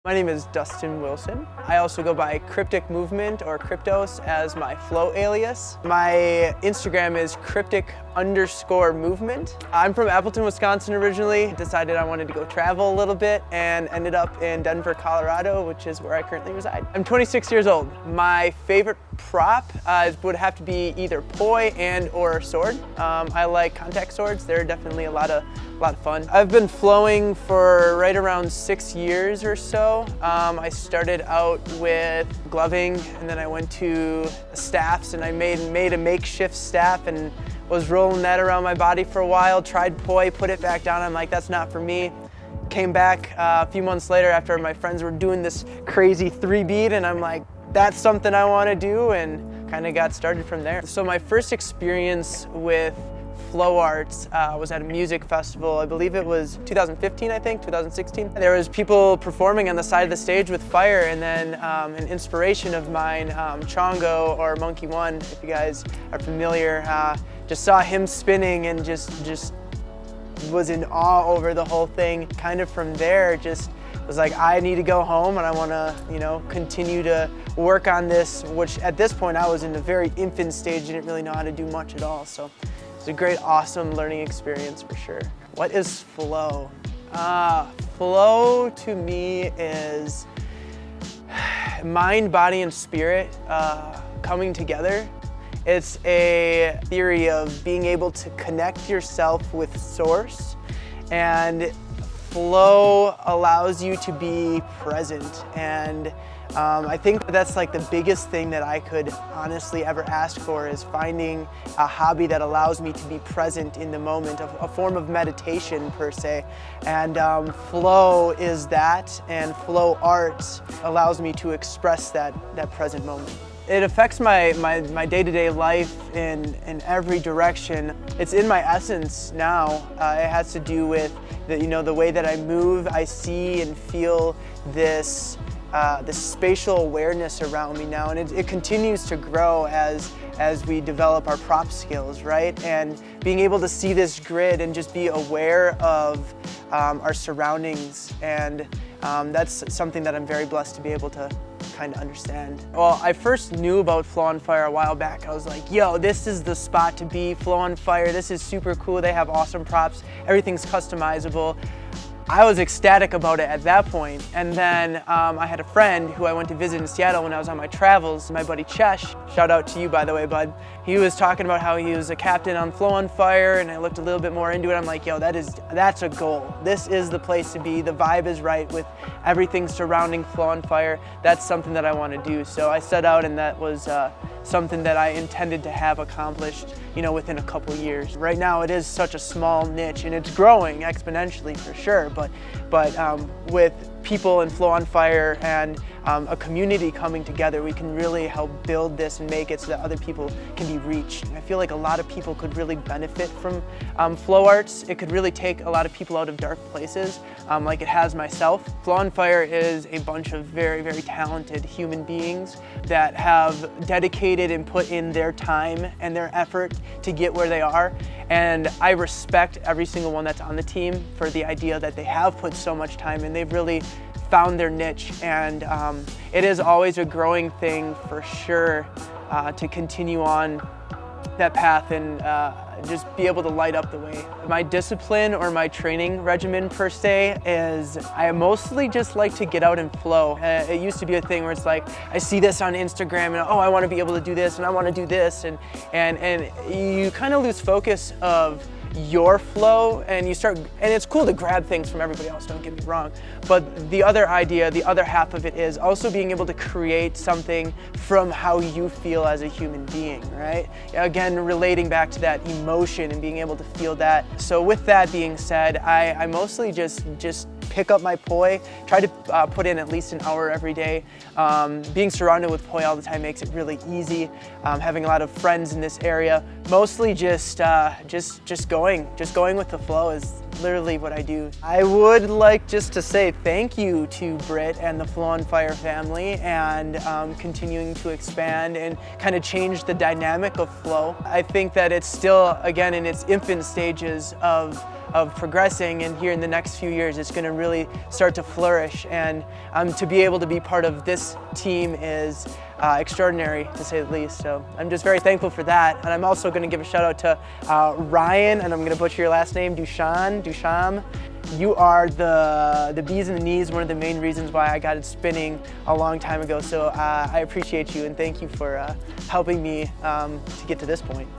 My name is Dustin Wilson. I also go by Cryptic Movement or Cryptos as my flow alias. My Instagram is cryptic_movement. I'm from Appleton, Wisconsin originally. Decided I wanted to go travel a little bit and ended up in Denver, Colorado, which is where I currently reside. I'm 26 years old. My favorite prop would have to be either poi and or sword. I like contact swords. They're definitely a lot of fun. I've been flowing for right around 6 years or so. I started out with gloving, and then I went to staffs, and I made a makeshift staff and was rolling that around my body for a while. Tried poi, put it back down. I'm like, that's not for me. Came back a few months later after my friends were doing this crazy 3-bead, and I'm like, that's something I want to do, and kind of got started from there. So my first experience with flow arts was at a music festival. I believe it was 2015, I think, 2016. There was people performing on the side of the stage with fire, and then an inspiration of mine, Chongo or Monkey One, if you guys are familiar, just saw him spinning and just was in awe over the whole thing. Kind of from there, just was like, I need to go home and I want to, continue to work on this, which at this point I was in a very infant stage, didn't really know how to do much at all. So it's a great, awesome learning experience for sure. What is flow? Flow to me is mind, body, and spirit coming together. It's a theory of being able to connect yourself with source, and flow allows you to be present. And I think that's like the biggest thing that I could honestly ever ask for, is finding a hobby that allows me to be present in the moment, a form of meditation per se. And flow is that, and flow art allows me to express that present moment. It affects my day-to-day life in every direction. It's in my essence now. It has to do with the way that I move. I see and feel this spatial awareness around me now, and it continues to grow as we develop our prop skills, right? And being able to see this grid and just be aware of our surroundings, and that's something that I'm very blessed to be able to kind of understand. Well, I first knew about Flow on Fire a while back. I was like, yo, this is the spot to be, Flow on Fire. This is super cool. They have awesome props. Everything's customizable. I was ecstatic about it at that point. And then I had a friend who I went to visit in Seattle when I was on my travels, my buddy Chesh. Shout out to you, by the way, bud. He was talking about how he was a captain on Flow on Fire, and I looked a little bit more into it. I'm like, yo, that's a goal. This is the place to be. The vibe is right with everything surrounding Flow on Fire. That's something that I want to do. So I set out, and that was something that I intended to have accomplished, within a couple years. Right now it is such a small niche, and it's growing exponentially for sure, but with people in Flow on Fire and a community coming together, we can really help build this and make it so that other people can be reached. I feel like a lot of people could really benefit from flow arts. It could really take a lot of people out of dark places, like it has myself. Flow on Fire is a bunch of very, very talented human beings that have dedicated and put in their time and their effort to get where they are. And I respect every single one that's on the team for the idea that they have put so much time in. They've really found their niche, and it is always a growing thing for sure, to continue on that path and just be able to light up the way. My discipline or my training regimen per se is I mostly just like to get out and flow. It used to be a thing where it's like I see this on Instagram and I want to be able to do this and I want to do this, and you kind of lose focus of your flow, and and it's cool to grab things from everybody else, don't get me wrong, but the other idea, the other half of it is also being able to create something from how you feel as a human being, right? Again, relating back to that emotion and being able to feel that. So with that being said, I mostly just pick up my poi, try to put in at least an hour every day. Being surrounded with poi all the time makes it really easy. Having a lot of friends in this area Mostly just going with the flow is literally what I do. I would like just to say thank you to Britt and the Flow on Fire family, and continuing to expand and kind of change the dynamic of flow. I think that it's still, again, in its infant stages of progressing, and here in the next few years it's going to really start to flourish, and to be able to be part of this team is extraordinary, to say the least. So I'm just very thankful for that, and I'm also going to give a shout out to Ryan, and I'm going to butcher your last name, Dusham. You are the bees and the knees, one of the main reasons why I got it spinning a long time ago. So I appreciate you, and thank you for helping me to get to this point.